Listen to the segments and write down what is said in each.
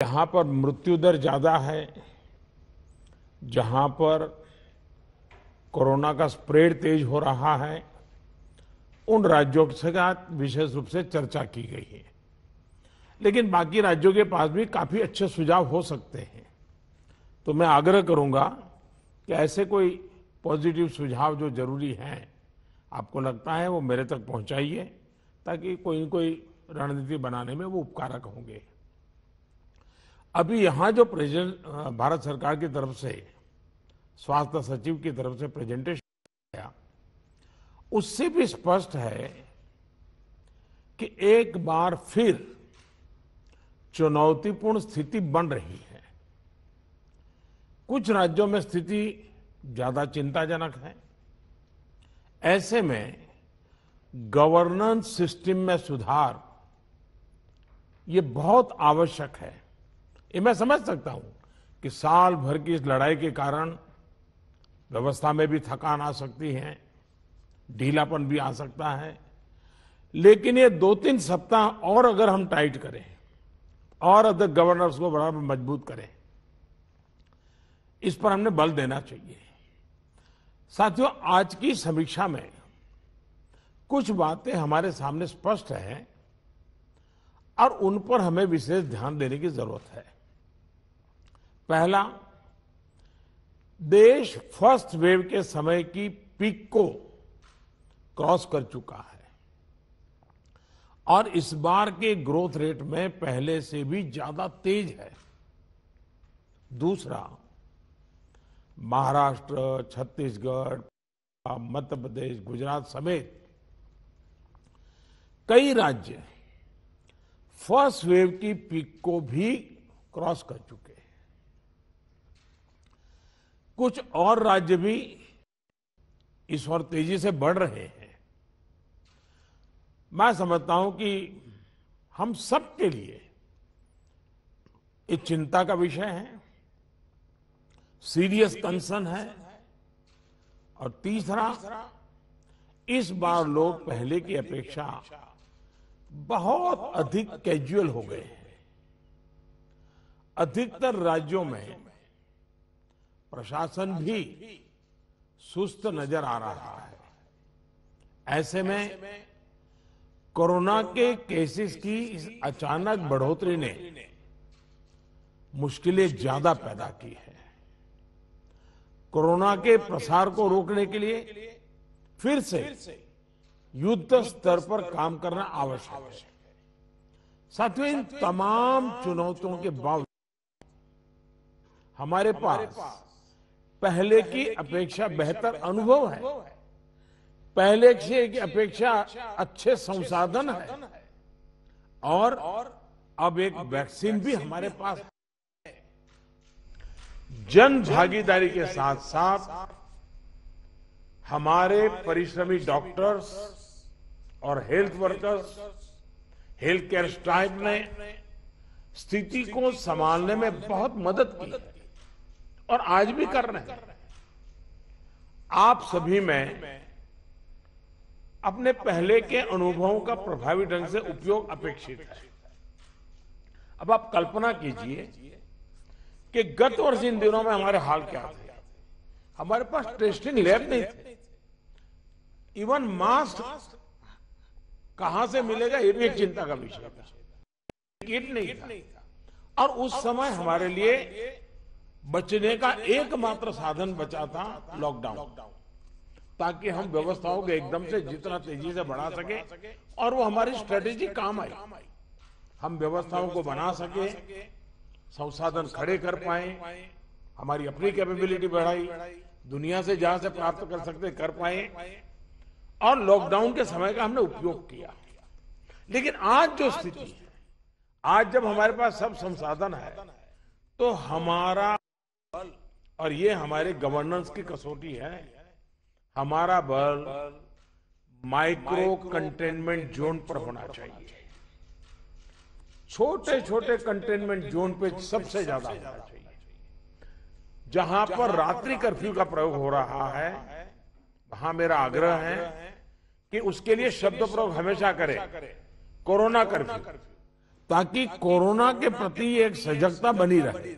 जहां पर मृत्यु दर ज्यादा है, जहां पर कोरोना का स्प्रेड तेज हो रहा है, उन राज्यों के साथ विशेष रूप से चर्चा की गई है। लेकिन बाकी राज्यों के पास भी काफी अच्छे सुझाव हो सकते हैं। तो मैं आग्रह करूंगा कि ऐसे कोई पॉजिटिव सुझाव जो जरूरी हैं, आपको लगता है वो मेरे तक पहुंचाइए, ताकि कोई न कोई रणनीति बनाने में वो उपकारक होंगे। अभी यहां जो भारत सरकार की तरफ से स्वास्थ्य सचिव की तरफ से प्रेजेंटेशन आया, उससे भी स्पष्ट है कि एक बार फिर चुनौतीपूर्ण स्थिति बन रही है। कुछ राज्यों में स्थिति ज्यादा चिंताजनक है। ऐसे में गवर्नेंस सिस्टम में सुधार ये बहुत आवश्यक है। ये मैं समझ सकता हूं कि साल भर की इस लड़ाई के कारण व्यवस्था में भी थकान आ सकती है, ढीलापन भी आ सकता है। लेकिन ये 2-3 सप्ताह और अगर हम टाइट करें और अदर गवर्नर्स को बराबर मजबूत करें, इस पर हमने बल देना चाहिए। साथियों, आज की समीक्षा में कुछ बातें हमारे सामने स्पष्ट हैं और उन पर हमें विशेष ध्यान देने की जरूरत है। पहला, देश फर्स्ट वेव के समय की पीक को क्रॉस कर चुका है और इस बार के ग्रोथ रेट में पहले से भी ज्यादा तेज है। दूसरा, महाराष्ट्र, छत्तीसगढ़, मध्य प्रदेश, गुजरात समेत कई राज्य फर्स्ट वेव की पीक को भी क्रॉस कर चुके हैं। कुछ और राज्य भी इस ओर तेजी से बढ़ रहे हैं। मैं समझता हूं कि हम सबके लिए एक चिंता का विषय है, सीरियस कंसर्न है। और तीसरा, इस बार लोग पहले की अपेक्षा बहुत अधिक कैजुअल हो गए हैं। अधिकतर राज्यों में प्रशासन भी सुस्त नजर आ रहा है। ऐसे में कोरोना के केसेस की इस अचानक बढ़ोतरी ने मुश्किलें ज्यादा पैदा की है। कोरोना के प्रसार को रोकने के लिए फिर से युद्ध स्तर पर काम करना आवश्यक है। साथियों, इन तमाम चुनौतियों के बावजूद हमारे पास पहले की अपेक्षा बेहतर अनुभव है, पहले की अपेक्षा अच्छे संसाधन है और अब एक वैक्सीन भी हमारे पास है। जन भागीदारी के साथ साथ हमारे परिश्रमी डॉक्टर्स और health workers, health care staff ने स्थिति को संभालने में बहुत मदद की और आज भी कर रहे हैं। आप सभी में अपने पहले के अनुभवों का प्रभावी ढंग से उपयोग अपेक्षित है। अब आप कल्पना कीजिए कि गत वर्ष इन दिनों में हमारे हाल क्या थे। हमारे पास टेस्टिंग लैब नहीं थे, इवन मास्क कहां से मिलेगा ये भी एक चिंता का विषय था, किट नहीं था। और उस समय हमारे लिए बचने का एकमात्र साधन बचा था लॉकडाउन, ताकि हम व्यवस्थाओं को एकदम से जितना तेजी से बढ़ा सके और वो हमारी स्ट्रेटेजी काम आई। हम व्यवस्थाओं को बना सके, संसाधन खड़े कर पाए, हमारी अपनी कैपेबिलिटी बढ़ाई, दुनिया से जहां से प्राप्त कर सकते कर पाए और लॉकडाउन के समय का हमने उपयोग किया। लेकिन आज जो स्थिति है, आज जब हमारे पास सब संसाधन है, तो हमारा बल, और ये हमारे गवर्नेंस की कसौटी है, हमारा बल माइक्रो कंटेनमेंट जोन पर होना चाहिए। छोटे छोटे कंटेनमेंट जोन पे सबसे ज्यादा होना चाहिए। जहां पर रात्रि कर्फ्यू का प्रयोग हो रहा है, वहां मेरा आग्रह है कि उसके लिए शब्द प्रयोग हमेशा करें कोरोना कर्फ्यू। ताकि कोरोना के प्रति एक सजगता बनी रहे।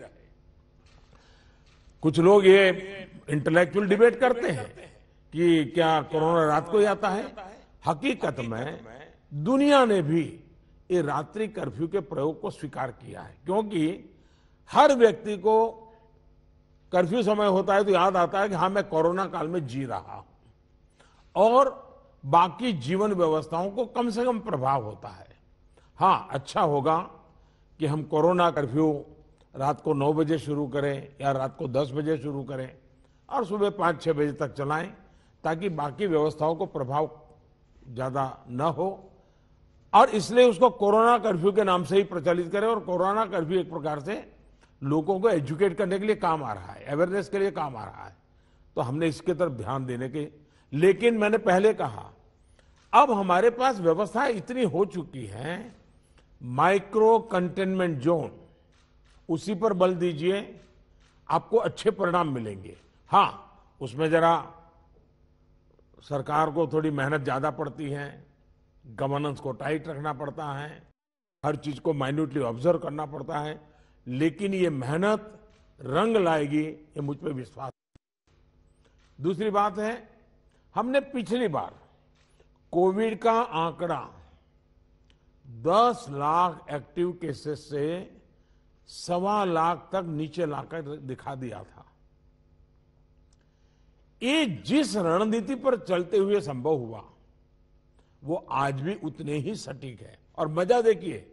कुछ लोग ये इंटेलेक्चुअल डिबेट करते हैं कि क्या कोरोना रात को ही आता है। हकीकत में दुनिया ने भी ये रात्रि कर्फ्यू के प्रयोग को स्वीकार किया है, क्योंकि हर व्यक्ति को कर्फ्यू समय होता है तो याद आता है कि हाँ, मैं कोरोना काल में जी रहा हूं और बाकी जीवन व्यवस्थाओं को कम से कम प्रभाव होता है। हाँ, अच्छा होगा कि हम कोरोना कर्फ्यू रात को 9 बजे शुरू करें या रात को 10 बजे शुरू करें और सुबह 5-6 बजे तक चलाएं, ताकि बाकी व्यवस्थाओं को प्रभाव ज्यादा न हो। और इसलिए उसको कोरोना कर्फ्यू के नाम से ही प्रचलित करें। और कोरोना कर्फ्यू एक प्रकार से लोगों को एजुकेट करने के लिए काम आ रहा है, अवेयरनेस के लिए काम आ रहा है, तो हमने इसके तरफ ध्यान देने के। लेकिन मैंने पहले कहा, अब हमारे पास व्यवस्थाएं इतनी हो चुकी हैं, माइक्रो कंटेनमेंट जोन, उसी पर बल दीजिए, आपको अच्छे परिणाम मिलेंगे। हाँ, उसमें जरा सरकार को थोड़ी मेहनत ज्यादा पड़ती है, गवर्नेंस को टाइट रखना पड़ता है, हर चीज को माइन्यूटली ऑब्जर्व करना पड़ता है, लेकिन ये मेहनत रंग लाएगी, ये मुझ पे विश्वास है। दूसरी बात है, हमने पिछली बार कोविड का आंकड़ा 10 लाख एक्टिव केसेस से 1.25 लाख तक नीचे लाकर दिखा दिया था। ये जिस रणनीति पर चलते हुए संभव हुआ, वो आज भी उतने ही सटीक है। और मजा देखिए,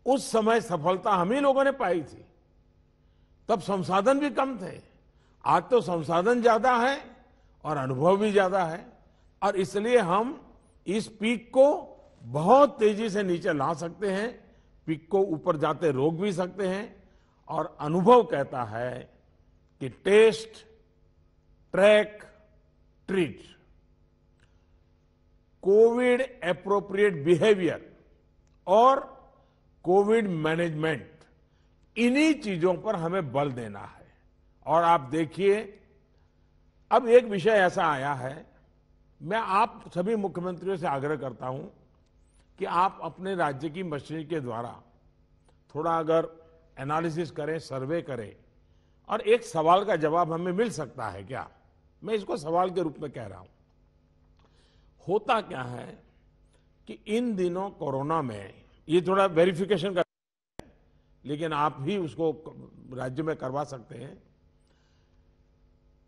उस समय सफलता हम ही लोगों ने पाई थी, तब संसाधन भी कम थे। आज तो संसाधन ज्यादा है और अनुभव भी ज्यादा है, और इसलिए हम इस पीक को बहुत तेजी से नीचे ला सकते हैं, पीक को ऊपर जाते रोक भी सकते हैं। और अनुभव कहता है कि test, track, treat, covid appropriate behaviour और कोविड मैनेजमेंट, इन्हीं चीजों पर हमें बल देना है। और आप देखिए, अब एक विषय ऐसा आया है, मैं आप सभी मुख्यमंत्रियों से आग्रह करता हूं कि आप अपने राज्य की मशीनरी के द्वारा थोड़ा अगर एनालिसिस करें, सर्वे करें, और एक सवाल का जवाब हमें मिल सकता है क्या, मैं इसको सवाल के रूप में कह रहा हूं। होता क्या है कि इन दिनों कोरोना में, ये थोड़ा वेरिफिकेशन का, लेकिन आप भी उसको राज्य में करवा सकते हैं।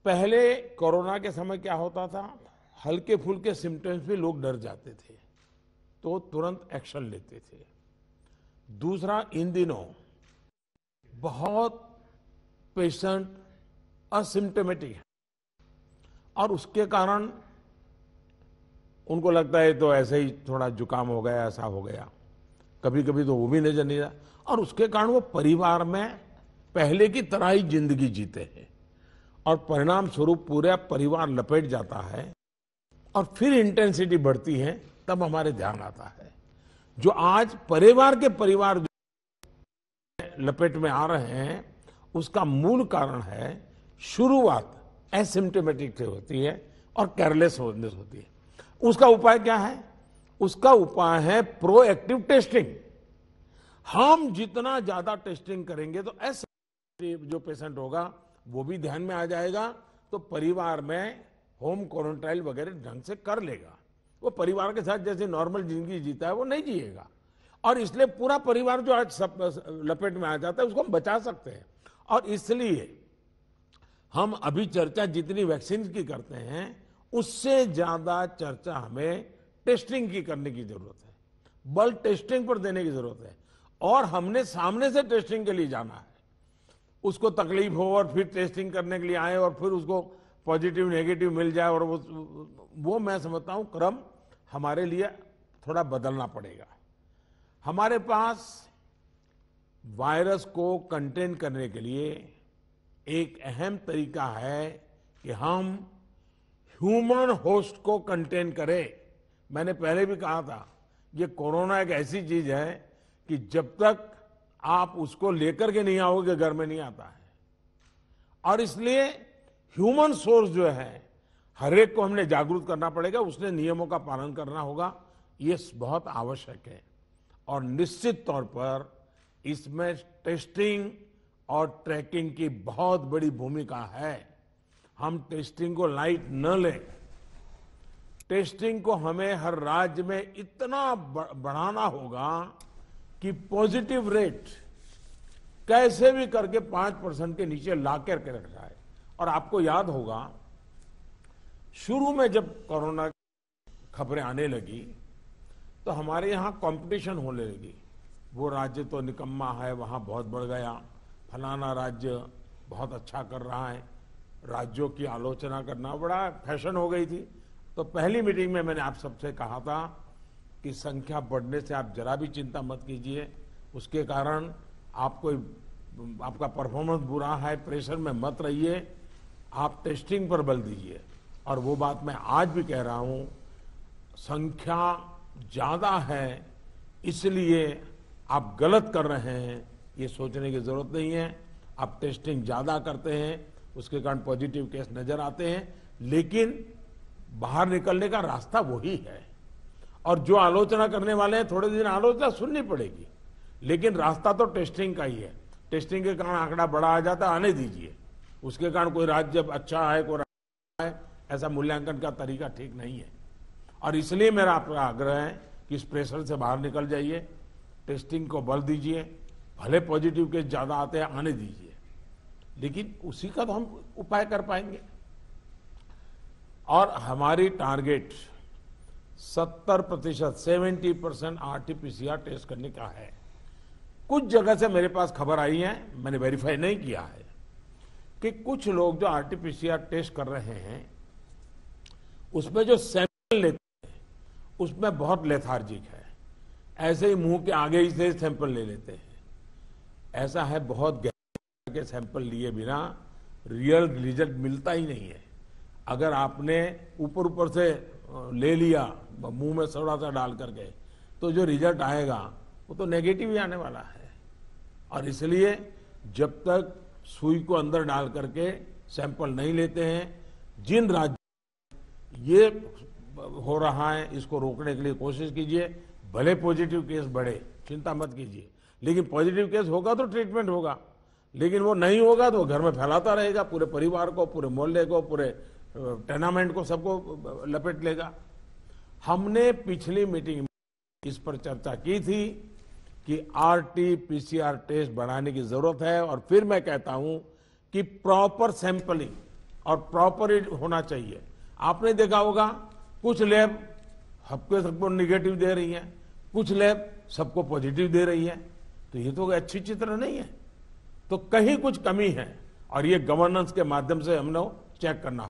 पहले कोरोना के समय क्या होता था, हल्के फुल्के सिम्टम्स भी लोग डर जाते थे, तो तुरंत एक्शन लेते थे। दूसरा, इन दिनों बहुत पेशेंट असिम्टोमेटिक है और उसके कारण उनको लगता है तो ऐसे ही थोड़ा जुकाम हो गया, ऐसा हो गया, कभी कभी तो वो भी नजर नहीं रहा, और उसके कारण वो परिवार में पहले की तरह ही जिंदगी जीते हैं और परिणाम स्वरूप पूरा परिवार लपेट जाता है और फिर इंटेंसिटी बढ़ती है। तब हमारे ध्यान आता है, जो आज परिवार लपेट में आ रहे हैं, उसका मूल कारण है शुरुआत एसिम्टोमेटिक से होती है और केयरलेस होती है। उसका उपाय क्या है? उसका उपाय है प्रोएक्टिव टेस्टिंग। हम जितना ज्यादा टेस्टिंग करेंगे तो ऐसे जो पेशेंट होगा वो भी ध्यान में आ जाएगा, तो परिवार में होम क्वारंटाइन वगैरह ढंग से कर लेगा। वो परिवार के साथ जैसे नॉर्मल जिंदगी जीता है वो नहीं जिएगा, और इसलिए पूरा परिवार जो आज सब लपेट में आ जाता है उसको हम बचा सकते हैं। और इसलिए हम अभी चर्चा जितनी वैक्सीन की करते हैं उससे ज्यादा चर्चा हमें टेस्टिंग की करने की जरूरत है, बल टेस्टिंग पर देने की जरूरत है। और हमने सामने से टेस्टिंग के लिए जाना है, उसको तकलीफ हो और फिर टेस्टिंग करने के लिए आए और फिर उसको पॉजिटिव नेगेटिव मिल जाए, और वो मैं समझता हूं क्रम हमारे लिए थोड़ा बदलना पड़ेगा। हमारे पास वायरस को कंटेन करने के लिए एक अहम तरीका है कि हम ह्यूमन होस्ट को कंटेन करें। मैंने पहले भी कहा था, ये कोरोना एक ऐसी चीज है कि जब तक आप उसको लेकर के नहीं आओगे घर में नहीं आता है, और इसलिए ह्यूमन सोर्स जो है हर एक को हमने जागरूक करना पड़ेगा, उसने नियमों का पालन करना होगा, ये बहुत आवश्यक है। और निश्चित तौर पर इसमें टेस्टिंग और ट्रैकिंग की बहुत बड़ी भूमिका है। हम टेस्टिंग को लाइट न लें। टेस्टिंग को हमें हर राज्य में इतना बढ़ाना होगा कि पॉजिटिव रेट कैसे भी करके 5% के नीचे ला करके रख जाए। और आपको याद होगा, शुरू में जब कोरोना खबरें आने लगी तो हमारे यहां कंपटीशन होने लगी। वो राज्य तो निकम्मा है, वहां बहुत बढ़ गया, फलाना राज्य बहुत अच्छा कर रहा है। राज्यों की आलोचना करना बड़ा फैशन हो गई थी। तो पहली मीटिंग में मैंने आप सबसे कहा था कि संख्या बढ़ने से आप जरा भी चिंता मत कीजिए। उसके कारण आपका परफॉर्मेंस बुरा है, प्रेशर में मत रहिए, आप टेस्टिंग पर बल दीजिए। और वो बात मैं आज भी कह रहा हूं, संख्या ज्यादा है इसलिए आप गलत कर रहे हैं, ये सोचने की जरूरत नहीं है। आप टेस्टिंग ज्यादा करते हैं, उसके कारण पॉजिटिव केस नजर आते हैं, लेकिन बाहर निकलने का रास्ता वही है। और जो आलोचना करने वाले हैं, थोड़े दिन आलोचना सुननी पड़ेगी, लेकिन रास्ता तो टेस्टिंग का ही है। टेस्टिंग के कारण आंकड़ा बड़ा आ जाता, आने दीजिए। उसके कारण कोई राज्य अच्छा है, कोई है, ऐसा मूल्यांकन का तरीका ठीक नहीं है। और इसलिए मेरा आपका आग्रह है कि इस प्रेशर से बाहर निकल जाइए, टेस्टिंग को बल दीजिए। भले पॉजिटिव केस ज्यादा आते हैं, आने दीजिए, लेकिन उसी का तो हम उपाय कर पाएंगे। और हमारी टारगेट 70%, 70% आरटीपीसीआर टेस्ट करने का है। कुछ जगह से मेरे पास खबर आई है, मैंने वेरीफाई नहीं किया है, कि कुछ लोग जो आरटीपीसीआर टेस्ट कर रहे हैं उसमें जो सैंपल लेते हैं उसमें बहुत लेथार्जिक है। ऐसे ही मुंह के आगे ही से सैंपल ले लेते हैं। ऐसा है, बहुत गहरे के सैंपल लिए बिना रियल रिजल्ट मिलता ही नहीं है। अगर आपने ऊपर ऊपर से ले लिया मुंह में थोड़ा सा डाल करके, तो जो रिजल्ट आएगा वो तो नेगेटिव ही आने वाला है। और इसलिए जब तक सुई को अंदर डाल करके सैंपल नहीं लेते हैं, जिन राज्यों ये हो रहा है इसको रोकने के लिए कोशिश कीजिए। भले पॉजिटिव केस बढ़े, चिंता मत कीजिए, लेकिन पॉजिटिव केस होगा तो ट्रीटमेंट होगा, लेकिन वो नहीं होगा तो घर में फैलाता रहेगा, पूरे परिवार को, पूरे मोहल्ले को, पूरे टेनामेंट को, सबको लपेट लेगा। हमने पिछली मीटिंग में इस पर चर्चा की थी कि आरटीपीसीआर टेस्ट बढ़ाने की जरूरत है। और फिर मैं कहता हूं कि प्रॉपर सैंपलिंग और प्रॉपर होना चाहिए। आपने देखा होगा, कुछ लैब सबको निगेटिव दे रही है, कुछ लैब सबको पॉजिटिव दे रही है, तो ये तो अच्छी चित्र नहीं है। तो कहीं कुछ कमी है, और ये गवर्नेंस के माध्यम से हमने चेक करना।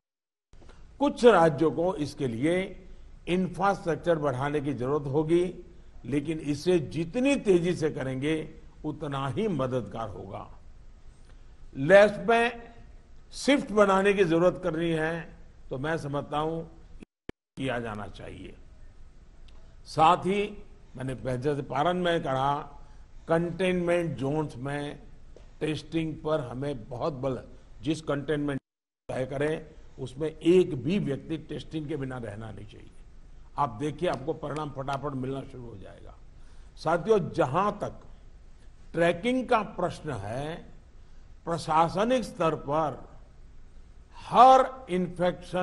कुछ राज्यों को इसके लिए इंफ्रास्ट्रक्चर बढ़ाने की जरूरत होगी, लेकिन इसे जितनी तेजी से करेंगे उतना ही मददगार होगा। लैब्स में शिफ्ट बनाने की जरूरत करनी है, तो मैं समझता हूं किया जाना चाहिए। साथ ही मैंने जैसे पारण में कहा, कंटेनमेंट जोन्स में टेस्टिंग पर हमें बहुत बल, जिस कंटेनमेंट तय करें उसमें एक भी व्यक्ति टेस्टिंग के बिना रहना नहीं चाहिए। आप देखिए, आपको परिणाम फटाफट मिलना शुरू हो जाएगा। साथियों, जहां तक ट्रैकिंग का प्रश्न है, प्रशासनिक स्तर पर हर इन्फेक्शन,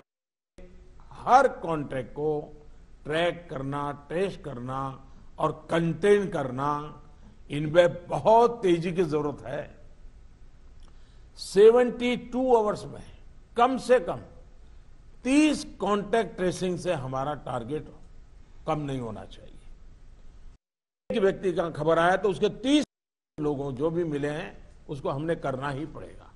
हर कॉन्टैक्ट को ट्रैक करना, टेस्ट करना और कंटेन करना, इनमें बहुत तेजी की जरूरत है। 72 आवर्स में कम से कम 30 कॉन्टैक्ट ट्रेसिंग से हमारा टारगेट कम नहीं होना चाहिए। एक व्यक्ति का खबर आया तो उसके 30 लोगों जो भी मिले हैं उसको हमने करना ही पड़ेगा।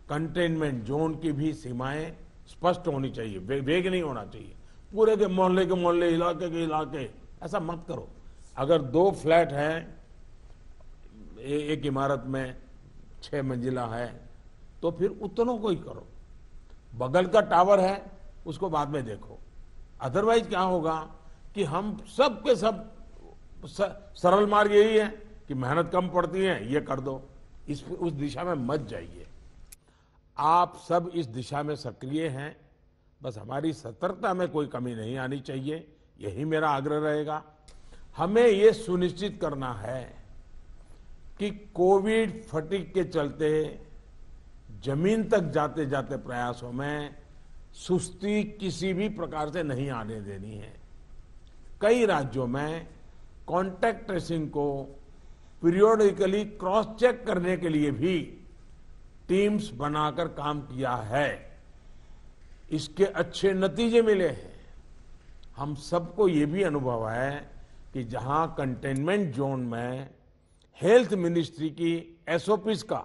कंटेनमेंट जोन की भी सीमाएं स्पष्ट होनी चाहिए, वेग नहीं होना चाहिए। पूरे के मोहल्ले, इलाके के इलाके, ऐसा मत करो। अगर 2 फ्लैट हैं, एक इमारत में 6 मंजिला है, तो फिर उतनों को ही करो। बगल का टावर है, उसको बाद में देखो। अदरवाइज क्या होगा कि हम सब के सब सरल मार्ग यही है कि मेहनत कम पड़ती है, ये कर दो। उस दिशा में मत जाइए। आप सब इस दिशा में सक्रिय हैं, बस हमारी सतर्कता में कोई कमी नहीं आनी चाहिए, यही मेरा आग्रह रहेगा। हमें ये सुनिश्चित करना है कि कोविड फटीग के चलते जमीन तक जाते जाते प्रयासों में सुस्ती किसी भी प्रकार से नहीं आने देनी है। कई राज्यों में कॉन्टैक्ट ट्रेसिंग को पीरियोडिकली क्रॉस चेक करने के लिए भी टीम्स बनाकर काम किया है। इसके अच्छे नतीजे मिले हैं। हम सबको ये भी अनुभव है कि जहां कंटेनमेंट जोन में हेल्थ मिनिस्ट्री की एसओपीज का,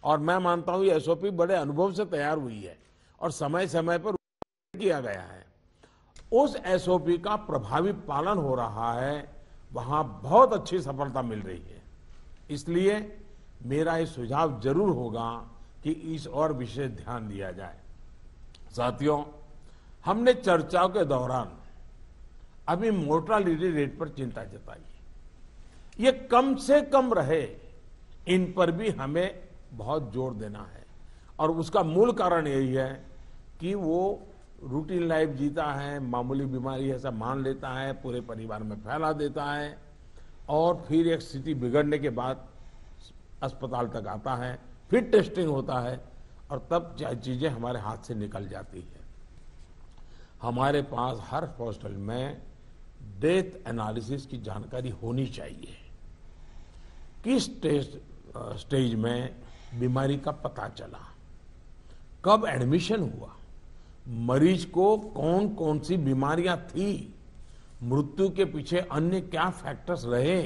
और मैं मानता हूं ये एसओपी बड़े अनुभव से तैयार हुई है और समय समय पर किया गया है, उस एसओपी का प्रभावी पालन हो रहा है, वहां बहुत अच्छी सफलता मिल रही है। इसलिए मेरा ये सुझाव जरूर होगा कि इस और विशेष ध्यान दिया जाए। साथियों, हमने चर्चाओं के दौरान अभी मोर्टालिटी रेट पर चिंता जताई। ये कम से कम रहे, इन पर भी हमें बहुत जोर देना है। और उसका मूल कारण यही है कि वो रूटीन लाइफ जीता है, मामूली बीमारी ऐसा मान लेता है, पूरे परिवार में फैला देता है और फिर एक स्थिति बिगड़ने के बाद अस्पताल तक आता है, फिर टेस्टिंग होता है और तब चीजें हमारे हाथ से निकल जाती है। हमारे पास हर हॉस्पिटल में डेथ एनालिसिस की जानकारी होनी चाहिए। किस स्टेज में बीमारी का पता चला, कब एडमिशन हुआ, मरीज को कौन कौन सी बीमारियां थी, मृत्यु के पीछे अन्य क्या फैक्टर्स रहे,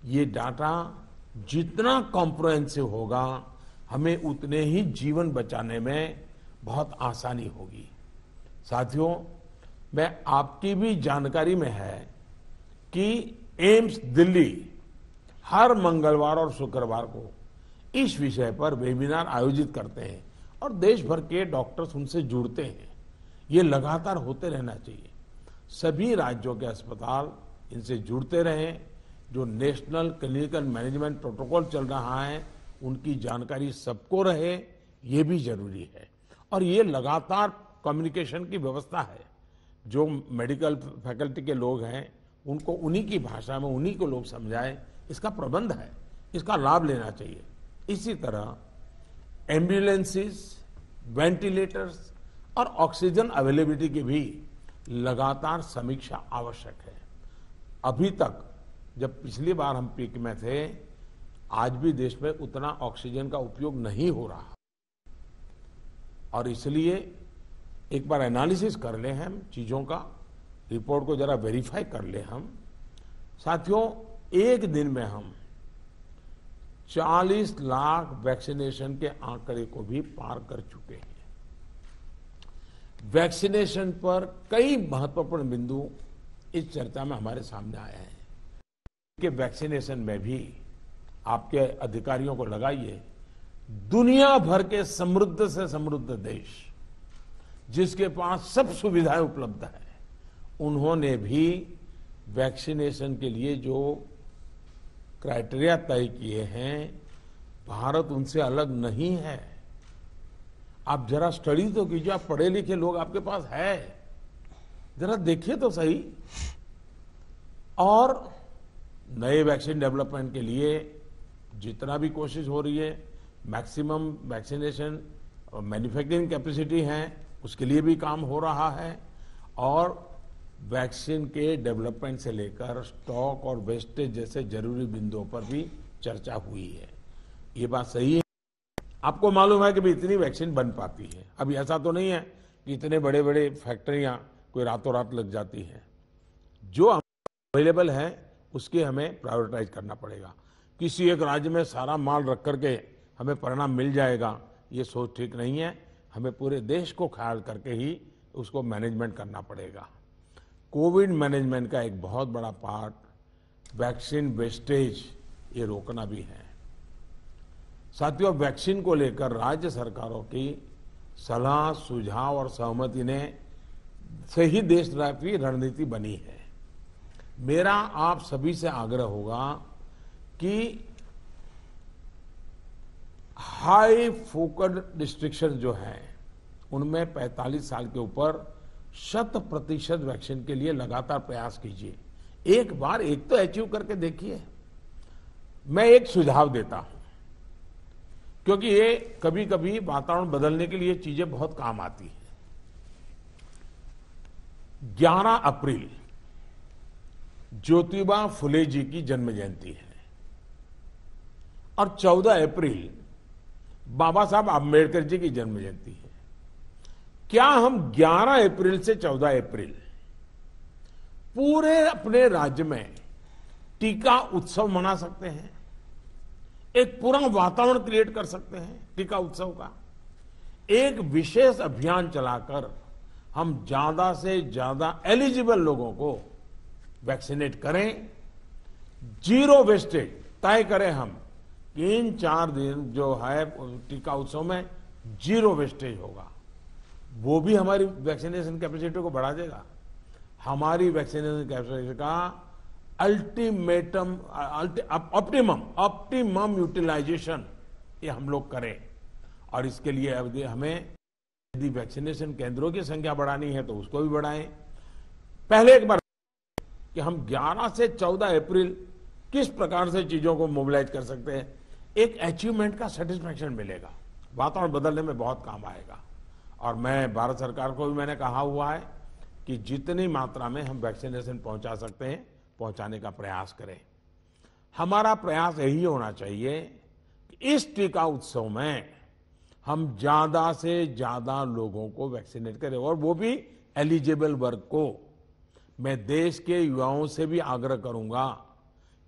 ये डाटा जितना कॉम्प्रिहेंसिव होगा हमें उतने ही जीवन बचाने में बहुत आसानी होगी। साथियों, मैं आपकी भी जानकारी में है कि एम्स दिल्ली हर मंगलवार और शुक्रवार को इस विषय पर वेबिनार आयोजित करते हैं और देश भर के डॉक्टर्स उनसे जुड़ते हैं। ये लगातार होते रहना चाहिए। सभी राज्यों के अस्पताल इनसे जुड़ते रहें। जो नेशनल क्लिनिकल मैनेजमेंट प्रोटोकॉल चल रहा है उनकी जानकारी सबको रहे, ये भी जरूरी है। और ये लगातार कम्युनिकेशन की व्यवस्था है। जो मेडिकल फैकल्टी के लोग हैं उनको उन्हीं की भाषा में उन्हीं को लोग समझाएं, इसका प्रबंध है, इसका लाभ लेना चाहिए। इसी तरह एम्बुलेंसेस, वेंटिलेटर्स और ऑक्सीजन अवेलेबिलिटी की भी लगातार समीक्षा आवश्यक है। अभी तक जब पिछली बार हम पीक में थे, आज भी देश में उतना ऑक्सीजन का उपयोग नहीं हो रहा और इसलिए एक बार एनालिसिस कर ले हम चीजों का, रिपोर्ट को जरा वेरीफाई कर ले हम। साथियों, एक दिन में हम 40 लाख वैक्सीनेशन के आंकड़े को भी पार कर चुके हैं। वैक्सीनेशन पर कई महत्वपूर्ण बिंदु इस चर्चा में हमारे सामने आए हैं कि वैक्सीनेशन में भी आपके अधिकारियों को लगाइए। दुनिया भर के समृद्ध से समृद्ध देश जिसके पास सब सुविधाएं उपलब्ध है, उन्होंने भी वैक्सीनेशन के लिए जो क्राइटेरिया तय किए हैं, भारत उनसे अलग नहीं है। आप जरा स्टडी तो कीजिए, आप पढ़े लिखे लोग आपके पास है, जरा देखिए तो सही। और नए वैक्सीन डेवलपमेंट के लिए जितना भी कोशिश हो रही है, मैक्सिमम वैक्सीनेशन और मैन्युफैक्चरिंग कैपेसिटी है, उसके लिए भी काम हो रहा है। और वैक्सीन के डेवलपमेंट से लेकर स्टॉक और वेस्टेज जैसे जरूरी बिंदुओं पर भी चर्चा हुई है। ये बात सही है। आपको मालूम है कि भी इतनी वैक्सीन बन पाती है। अभी ऐसा तो नहीं है कि इतने बड़े बड़े फैक्ट्रियां कोई रातों रात लग जाती हैं। जो अवेलेबल है उसके हमें प्रायोरिटाइज करना पड़ेगा। किसी एक राज्य में सारा माल रख करके हमें परिणाम मिल जाएगा, ये सोच ठीक नहीं है। हमें पूरे देश को ख्याल करके ही उसको मैनेजमेंट करना पड़ेगा। कोविड मैनेजमेंट का एक बहुत बड़ा पार्ट वैक्सीन वेस्टेज ये रोकना भी है। साथियों, वैक्सीन को लेकर राज्य सरकारों की सलाह, सुझाव और सहमति ने से ही देशव्यापी रणनीति बनी है। मेरा आप सभी से आग्रह होगा कि हाई फोकस्ड डिस्ट्रिक्शन जो है उनमें 45 साल के ऊपर 100% वैक्सीन के लिए लगातार प्रयास कीजिए। एक बार एक तो अचीव करके देखिए। मैं एक सुझाव देता हूं, क्योंकि ये कभी कभी वातावरण बदलने के लिए चीजें बहुत काम आती हैं। 11 अप्रैल ज्योतिबा फुले जी की जन्म जयंती है और 14 अप्रैल बाबा साहब आम्बेडकर जी की जन्म जयंती है। क्या हम 11 अप्रैल से 14 अप्रैल पूरे अपने राज्य में टीका उत्सव मना सकते हैं? एक पूरा वातावरण क्रिएट कर सकते हैं टीका उत्सव का। एक विशेष अभियान चलाकर हम ज्यादा से ज्यादा एलिजिबल लोगों को वैक्सीनेट करें, जीरो वेस्टेज तय करें हम कि इन 4 दिन जो है टीका उत्सव में जीरो वेस्टेज होगा। वो भी हमारी वैक्सीनेशन कैपेसिटी को बढ़ा देगा। हमारी वैक्सीनेशन कैपेसिटी का ऑप्टिमम यूटिलाइजेशन ये हम लोग करें। और इसके लिए अब हमें यदि वैक्सीनेशन केंद्रों की संख्या बढ़ानी है तो उसको भी बढ़ाएं। पहले एक बार कि हम 11 से 14 अप्रैल किस प्रकार से चीजों को मोबिलाइज कर सकते हैं, एक अचीवमेंट का सेटिस्फैक्शन मिलेगा, वातावरण बदलने में बहुत काम आएगा। और मैं भारत सरकार को भी मैंने कहा हुआ है कि जितनी मात्रा में हम वैक्सीनेशन पहुंचा सकते हैं पहुंचाने का प्रयास करें। हमारा प्रयास यही होना चाहिए कि इस टीका उत्सव में हम ज्यादा से ज्यादा लोगों को वैक्सीनेट करें, और वो भी एलिजिबल वर्ग को। मैं देश के युवाओं से भी आग्रह करूंगा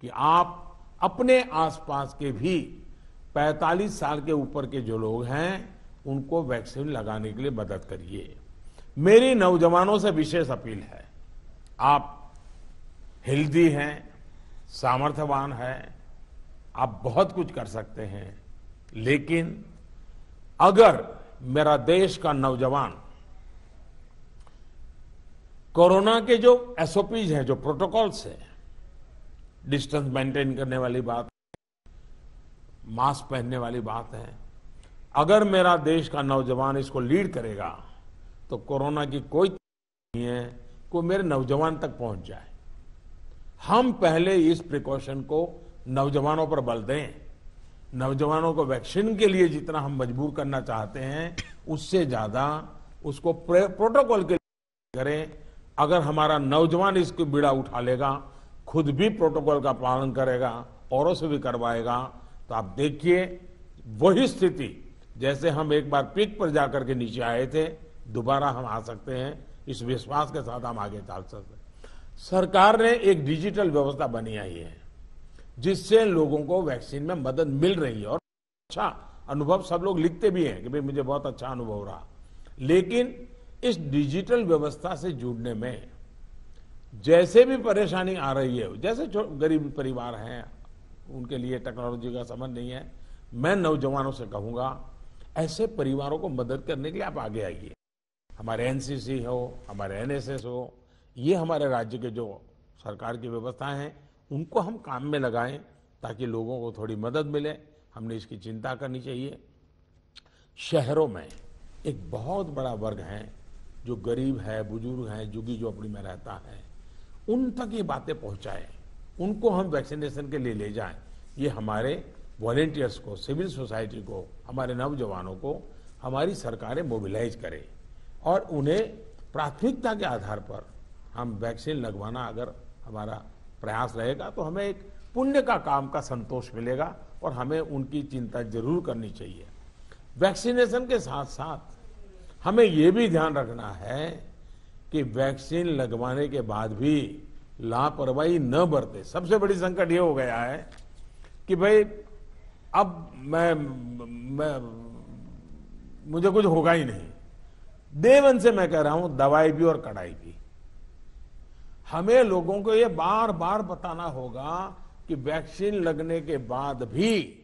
कि आप अपने आसपास के भी 45 साल के ऊपर के जो लोग हैं उनको वैक्सीन लगाने के लिए मदद करिए। मेरी नौजवानों से विशेष अपील है, आप हेल्दी हैं, सामर्थ्यवान हैं, आप बहुत कुछ कर सकते हैं, लेकिन अगर मेरा देश का नौजवान कोरोना के जो एसओपीज हैं, जो प्रोटोकॉल्स हैं, डिस्टेंस मेंटेन करने वाली बात, मास्क पहनने वाली बात है, अगर मेरा देश का नौजवान इसको लीड करेगा तो कोरोना की कोई नहीं है को मेरे नौजवान तक पहुंच जाए। हम पहले इस प्रिकॉशन को नौजवानों पर बल दें। नौजवानों को वैक्सीन के लिए जितना हम मजबूर करना चाहते हैं उससे ज्यादा उसको प्रोटोकॉल के लिए करें। अगर हमारा नौजवान इसको बीड़ा उठा लेगा, खुद भी प्रोटोकॉल का पालन करेगा, औरों से भी करवाएगा, तो आप देखिए वही स्थिति जैसे हम एक बार पीक पर जाकर के नीचे आए थे, दोबारा हम आ सकते हैं। इस विश्वास के साथ हम आगे चल सकते हैं। सरकार ने एक डिजिटल व्यवस्था बनाई है जिससे लोगों को वैक्सीन में मदद मिल रही है, और अच्छा अनुभव सब लोग लिखते भी हैं कि भाई मुझे बहुत अच्छा अनुभव रहा। लेकिन इस डिजिटल व्यवस्था से जुड़ने में जैसे भी परेशानी आ रही है, जैसे गरीब परिवार हैं उनके लिए टेक्नोलॉजी का समझ नहीं है, मैं नौजवानों से कहूंगा ऐसे परिवारों को मदद करने के लिए आप आगे आइए। हमारे एनसीसी हो, हमारे एनएसएस हो, ये हमारे राज्य के जो सरकार की व्यवस्थाएं हैं उनको हम काम में लगाएं ताकि लोगों को थोड़ी मदद मिले। हमने इसकी चिंता करनी चाहिए। शहरों में एक बहुत बड़ा वर्ग है जो गरीब है, बुजुर्ग है, झुग्गी झोपड़ी में रहता है, उन तक ये बातें पहुंचाएं, उनको हम वैक्सीनेशन के लिए ले जाएं। ये हमारे वॉलेंटियर्स को, सिविल सोसाइटी को, हमारे नौजवानों को हमारी सरकारें मोबिलाइज करें और उन्हें प्राथमिकता के आधार पर हम वैक्सीन लगवाना अगर हमारा प्रयास रहेगा तो हमें एक पुण्य का काम का संतोष मिलेगा और हमें उनकी चिंता जरूर करनी चाहिए। वैक्सीनेशन के साथ साथ हमें ये भी ध्यान रखना है कि वैक्सीन लगवाने के बाद भी लापरवाही न बरते। सबसे बड़ी संकट ये हो गया है कि भाई अब मुझे कुछ होगा ही नहीं। देवन से मैं कह रहा हूं, दवाई भी और कड़ाई भी। हमें लोगों को ये बार बार बताना होगा कि वैक्सीन लगने के बाद भी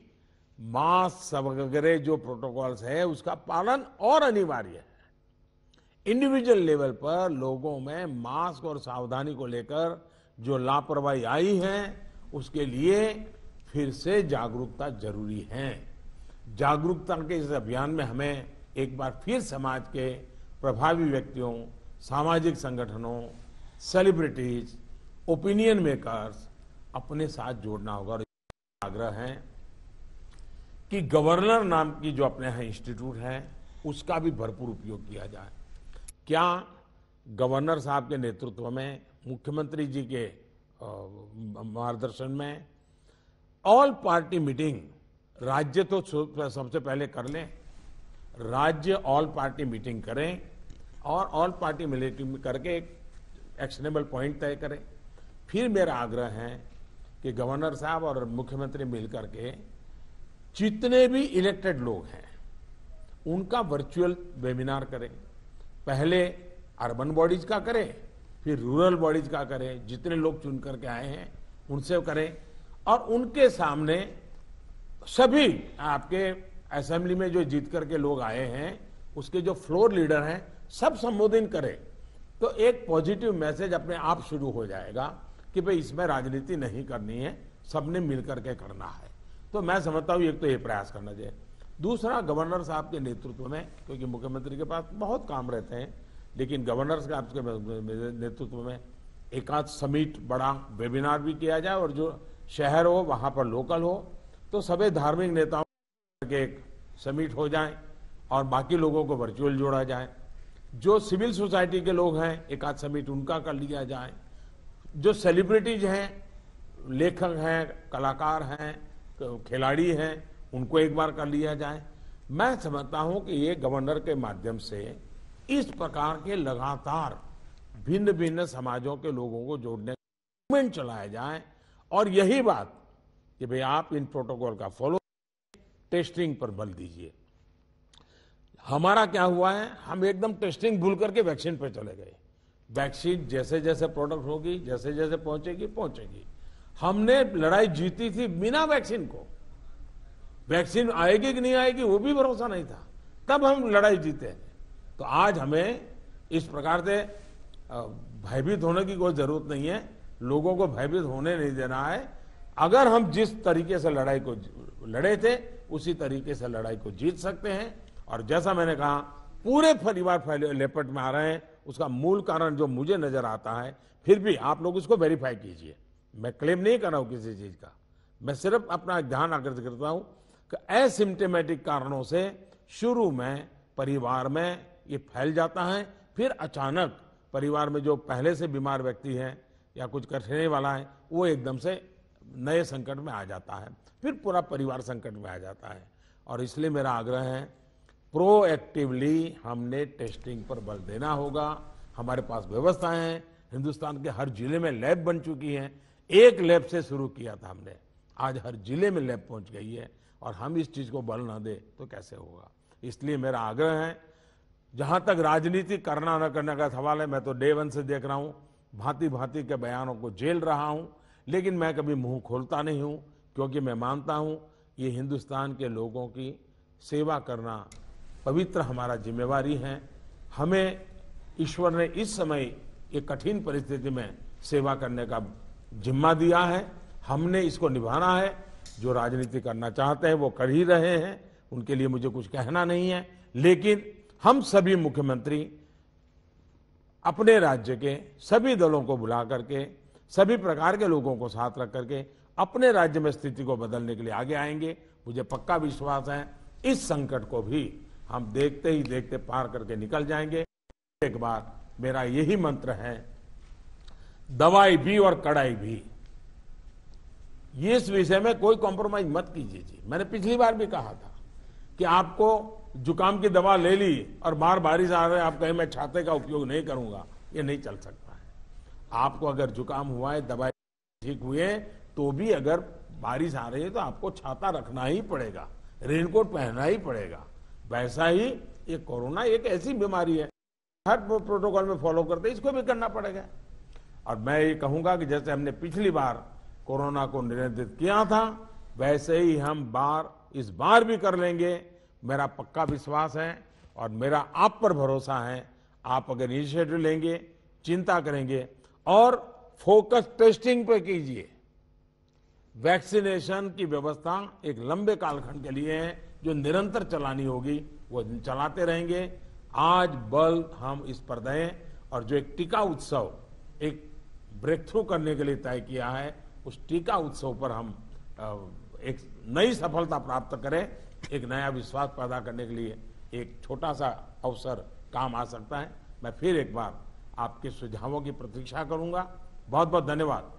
मास्क वगैरह जो प्रोटोकॉल्स है उसका पालन और अनिवार्य है। इंडिविजुअल लेवल पर लोगों में मास्क और सावधानी को लेकर जो लापरवाही आई है उसके लिए फिर से जागरूकता जरूरी है। जागरूकता के इस अभियान में हमें एक बार फिर समाज के प्रभावी व्यक्तियों, सामाजिक संगठनों, सेलिब्रिटीज ओपिनियन मेकर्स अपने साथ जोड़ना होगा। और आग्रह है कि गवर्नर नाम की जो अपने यहाँ इंस्टीट्यूट है उसका भी भरपूर उपयोग किया जाए। क्या गवर्नर साहब के नेतृत्व में, मुख्यमंत्री जी के मार्गदर्शन में ऑल पार्टी मीटिंग, राज्य तो सबसे पहले कर लें, राज्य ऑल पार्टी मीटिंग करें और ऑल पार्टी मीटिंग करके एक एक्शनेबल पॉइंट तय करें। फिर मेरा आग्रह है कि गवर्नर साहब और मुख्यमंत्री मिलकर के जितने भी इलेक्टेड लोग हैं उनका वर्चुअल वेबिनार करें। पहले अर्बन बॉडीज का करें, फिर रूरल बॉडीज का करें, जितने लोग चुन करके आए हैं उनसे करें और उनके सामने सभी आपके असेंबली में जो जीत करके लोग आए हैं उसके जो फ्लोर लीडर हैं सब संबोधित करें। तो एक पॉजिटिव मैसेज अपने आप शुरू हो जाएगा कि भाई इसमें राजनीति नहीं करनी है, सबने मिलकर के करना है। तो मैं समझता हूं एक तो ये प्रयास करना चाहिए। दूसरा, गवर्नर साहब के नेतृत्व में, क्योंकि मुख्यमंत्री के पास बहुत काम रहते हैं, लेकिन गवर्नर साहब के नेतृत्व में एक आध समिट, बड़ा वेबिनार भी किया जाए और जो शहर हो वहां पर लोकल हो तो सभी धार्मिक नेताओं के एक समिट हो जाए और बाकी लोगों को वर्चुअल जोड़ा जाए। जो सिविल सोसाइटी के लोग हैं एक आध समिट उनका कर लिया जाए। जो सेलिब्रिटीज हैं, लेखक हैं, कलाकार हैं, खिलाड़ी हैं, उनको एक बार कर लिया जाए। मैं समझता हूं कि ये गवर्नर के माध्यम से इस प्रकार के लगातार भिन्न भिन्न समाजों के लोगों को जोड़ने का मूवमेंट चलाया जाए। और यही बात कि भाई आप इन प्रोटोकॉल का फॉलो, टेस्टिंग पर बल दीजिए। हमारा क्या हुआ है, हम एकदम टेस्टिंग भूल करके वैक्सीन पे चले गए। वैक्सीन जैसे जैसे प्रोडक्ट होगी, जैसे जैसे पहुंचेगी। हमने लड़ाई जीती थी बिना वैक्सीन को। वैक्सीन आएगी कि नहीं आएगी वो भी भरोसा नहीं था, तब हम लड़ाई जीते। तो आज हमें इस प्रकार से भयभीत होने की कोई जरूरत नहीं है, लोगों को भयभीत होने नहीं देना है। अगर हम जिस तरीके से लड़ाई को लड़े थे उसी तरीके से लड़ाई को जीत सकते हैं। और जैसा मैंने कहा, पूरे परिवार लेपट में आ रहे हैं, उसका मूल कारण जो मुझे नजर आता है, फिर भी आप लोग इसको वेरीफाई कीजिए। मैं क्लेम नहीं कर रहा हूं किसी चीज का, मैं सिर्फ अपना ध्यान आकर्षित करता हूं कि एसिम्प्टोमेटिक कारणों से शुरू में परिवार में ये फैल जाता है, फिर अचानक परिवार में जो पहले से बीमार व्यक्ति है या कुछ करने वाला है वो एकदम से नए संकट में आ जाता है, फिर पूरा परिवार संकट में आ जाता है। और इसलिए मेरा आग्रह है, प्रोएक्टिवली हमने टेस्टिंग पर बल देना होगा। हमारे पास व्यवस्थाएं हैं, हिंदुस्तान के हर जिले में लैब बन चुकी हैं। एक लैब से शुरू किया था हमने, आज हर जिले में लैब पहुंच गई है। और हम इस चीज को बल ना दे तो कैसे होगा। इसलिए मेरा आग्रह है, जहां तक राजनीति करना न करने का सवाल है, मैं तो डे वन से देख रहा हूं, भांति भांति के बयानों को झेल रहा हूं, लेकिन मैं कभी मुंह खोलता नहीं हूं, क्योंकि मैं मानता हूं ये हिंदुस्तान के लोगों की सेवा करना पवित्र हमारा जिम्मेवारी है। हमें ईश्वर ने इस समय ये कठिन परिस्थिति में सेवा करने का जिम्मा दिया है, हमने इसको निभाना है। जो राजनीति करना चाहते हैं वो कर ही रहे हैं, उनके लिए मुझे कुछ कहना नहीं है। लेकिन हम सभी मुख्यमंत्री अपने राज्य के सभी दलों को बुला करके, सभी प्रकार के लोगों को साथ रख करके अपने राज्य में स्थिति को बदलने के लिए आगे आएंगे। मुझे पक्का विश्वास है इस संकट को भी हम देखते ही देखते पार करके निकल जाएंगे। एक बार मेरा यही मंत्र है, दवाई भी और कड़ाई भी। ये इस विषय में कोई कॉम्प्रोमाइज मत कीजिए जी। मैंने पिछली बार भी कहा था कि आपको जुकाम की दवा ले ली और बार बारिश आ रही है, आप कहें मैं छाते का उपयोग नहीं करूंगा, ये नहीं चल सकता है। आपको अगर जुकाम हुआ है, दवाई ठीक हुए, तो भी अगर बारिश आ रही है तो आपको छाता रखना ही पड़ेगा, रेनकोट पहनना ही पड़ेगा। वैसा ही ये कोरोना एक ऐसी बीमारी है, हर प्रोटोकॉल में फॉलो करते इसको भी करना पड़ेगा। और मैं ये कहूंगा कि जैसे हमने पिछली बार कोरोना को नियंत्रित किया था, वैसे ही हम इस बार भी कर लेंगे। मेरा पक्का विश्वास है और मेरा आप पर भरोसा है। आप अगर इनिशिएटिव लेंगे, चिंता करेंगे और फोकस टेस्टिंग पे कीजिए। वैक्सीनेशन की व्यवस्था एक लंबे कालखंड के लिए है, जो निरंतर चलानी होगी, वो चलाते रहेंगे। आज बल हम इस पर दें और जो एक टीका उत्सव, एक ब्रेक थ्रू करने के लिए तय किया है, उस टीका उत्सव पर हम एक नई सफलता प्राप्त करें, एक नया विश्वास पैदा करने के लिए एक छोटा सा अवसर काम आ सकता है। मैं फिर एक बार आपके सुझावों की प्रतीक्षा करूंगा। बहुत बहुत धन्यवाद।